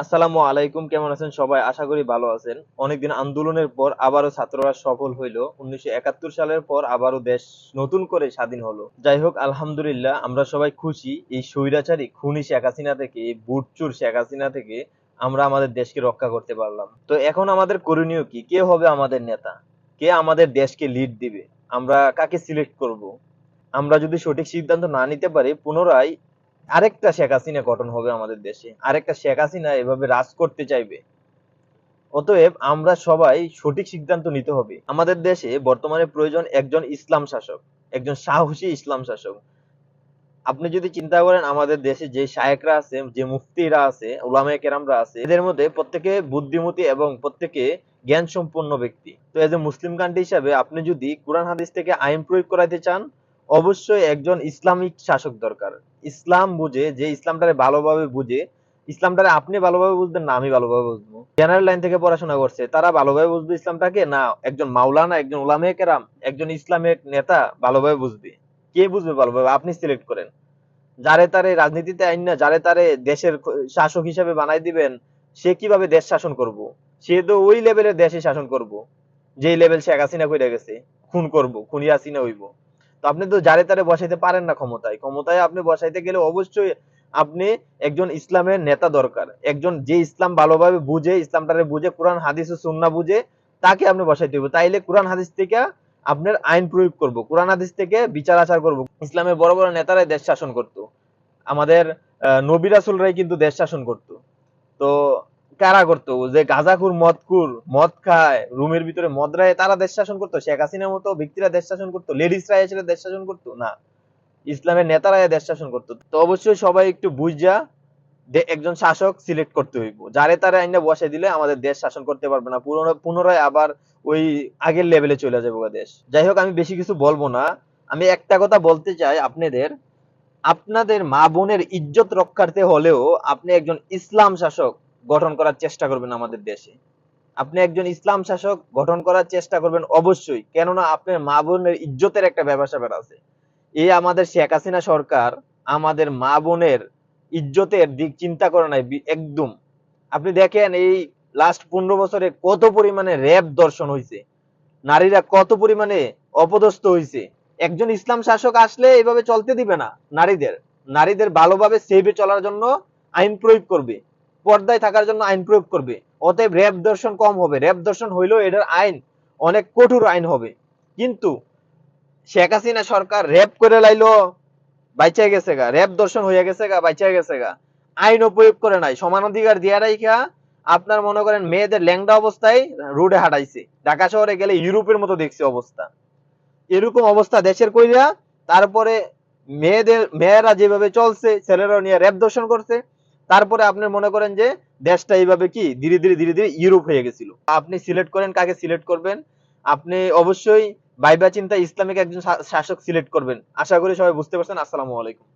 আসসালামু আলাইকুম, কেমন আছেন সবাই? আশা করি ভালো আছেন। অনেকদিন আন্দোলনের পর আবারও ছাত্ররা সফল হইলো। ১৯৭১ সালের পর আবারও দেশ নতুন করে স্বাধীন হলো। যাই হোক, আলহামদুলিল্লাহ আমরা সবাই খুশি। এই স্বৈরাচারী খুনি শেখ হাসিনা থেকে, এই বুটচুর শেখ হাসিনা থেকে আমরা আমাদের দেশকে রক্ষা করতে পারলাম। তো এখন আমাদের করণীয় কি? কে হবে আমাদের নেতা? কে আমাদের দেশকে লিড দিবে? আমরা কাকে সিলেক্ট করব? আমরা যদি সঠিক সিদ্ধান্ত না নিতে পারি, পুনরায় আরেকটা শেখ হাসিনা গঠন হবে আমাদের দেশে। আরেকটা শেখ হাসিনা এভাবে রাজ করতে চাইবে। অতএব আমরা সবাই সঠিক সিদ্ধান্ত নিতে হবে। আমাদের দেশে বর্তমানে প্রয়োজন একজন ইসলাম শাসক, একজন সাহসী ইসলাম শাসক। আপনি যদি চিন্তা করেন, আমাদের দেশে যে শায়েকরা আছে, যে মুফতিরা আছে, উলামায়ে কেরামরা আছে, এদের মধ্যে প্রত্যেকে বুদ্ধিমতী এবং প্রত্যেকে জ্ঞান সম্পন্ন ব্যক্তি। তো এজ এ মুসলিম কান্ট্রি হিসাবে আপনি যদি কোরআন হাদিস থেকে আইন প্রয়োগ করাইতে চান, অবশ্যই একজন ইসলামিক শাসক দরকার। ইসলাম বুঝে, যে ইসলামটারে ভালোভাবে বুঝে, ইসলামটারে আপনি ভালোভাবে বুঝবেন না আমি ভালোভাবে বুঝবো, জেনারেল লাইন থেকে পড়াশোনা করছে তারা ভালোভাবে বুঝবে ইসলামটাকে, না একজন মাওলানা, একজন উলামায়ে কেরাম, একজন ইসলামিক নেতা ভালোভাবে বুঝবে? কে বুঝবে ভালোভাবে? আপনি সিলেক্ট করেন। যারে তারে রাজনীতিতে আইন না, যারে তারে দেশের শাসক হিসেবে বানাই দিবেন, সে কিভাবে দেশ শাসন করব? সে তো ওই লেভেলের দেশে শাসন করব যেই লেভেল শেখ হাসিনা কইরা গেছে। খুন করব, খুনি হাসিনা হইব। তো আপনি তো যারে তারে বসাইতে পারেন না ক্ষমতায়। ক্ষমতায় আপনি বসাইতে গেলে অবশ্যই আপনি একজন ইসলামের নেতা দরকার। একজন যে ইসলাম ভালোভাবে বুঝে, ইসলামটারে বুঝে, কোরআন হাদিস ও সুন্নাহ বুঝে, তাকে আপনি বসাইতে হবে। তাইলে কোরআন হাদিস থেকে আপনার আইন প্রয়োগ করব, কোরআন হাদিস থেকে বিচার আচার করব। ইসলামের বড় বড় নেতারাই দেশ শাসন করত। আমাদের নবী রাসূলরাই কিন্তু দেশ শাসন করত। তো কারা করতো? যে গাঁজাখুর, মদখুর, মদ খায়, রুমের ভিতরে মদ রায়, তারা দেশ শাসন করতো? শেখ হাসিনার মতো ব্যক্তিরা দেশ শাসন করতো? লেডিসরা এসে দেশ শাসন করতো? না, ইসলামের নেতারা দেশ শাসন করতো। তো অবশ্যই সবাই একটু বুঝা একজন শাসক সিলেক্ট করতে হইব। যারে তারে আইনা বসাই দিলে আমাদের দেশ শাসন করতে পারবে না, পুনরায় আবার ওই আগের লেভেলে চলে যাবে দেশ। যাই হোক, আমি বেশি কিছু বলবো না। আমি একটা কথা বলতে চাই আপনাদের, আপনাদের মা বোনের ইজ্জত রক্ষার্থে হলেও আপনি একজন ইসলাম শাসক গঠন করার চেষ্টা করবেন আমাদের দেশে। আপনি একজন ইসলাম শাসক গঠন করার চেষ্টা করবেন অবশ্যই, কেননা আপনার মা বোনের ইজ্জতের একটা ব্যাপার স্যাপার আছে। এই আমাদের শেখ হাসিনা সরকার আমাদের মা বোনের ইজ্জতের দিক চিন্তা করে নাই একদম। আপনি দেখেন, এই লাস্ট 15 বছরে কত পরিমাণে র্যাব দর্শন হয়েছে, নারীরা কত পরিমাণে অপদস্থ হয়েছে। একজন ইসলাম শাসক আসলে এভাবে চলতে দিবে না। নারীদের নারীদের ভালোভাবে সেভে চলার জন্য আইন প্রয়োগ করবে, পর্দায় থাকার জন্য আইন প্রয়োগ করবে। অতএব র্যাব দর্শন কম হবে। র্যাব দর্শন হইলেও এটার আইন অনেক কঠোর আইন হবে। কিন্তু শেখ হাসিনা সরকার র্যাব করে লাইলো, বাইচা গেছে গা, র্যাব দর্শন হয়ে গেছে গা, বাইচা গেছে গা। আইনও প্রয়োগ করে নাই, সমান অধিকার দিয়া রাইখা আপনার মনে করেন মেয়েদের ল্যাংড়া অবস্থায় রোডে হাঁটাইছে। ঢাকা শহরে গেলে ইউরোপের মতো দেখছে অবস্থা। এরকম অবস্থা দেশের কইরা, তারপরে মেয়েরা যেভাবে চলছে, ছেলেরা নিয়ে র্যাব দর্শন করছে। তারপরে আপনি মনে করেন যে দেশটা এইভাবে কি ধীরে ধীরে ধীরে ধীরে ইউরোপ হয়ে গেছিল। আপনি সিলেক্ট করেন কাকে সিলেক্ট করবেন। আপনি অবশ্যই ভাইবা চিন্তা ইসলামিক একজন শাসক সিলেক্ট করবেন। আশা করি সবাই বুঝতে পারছেন। আসসালামু আলাইকুম।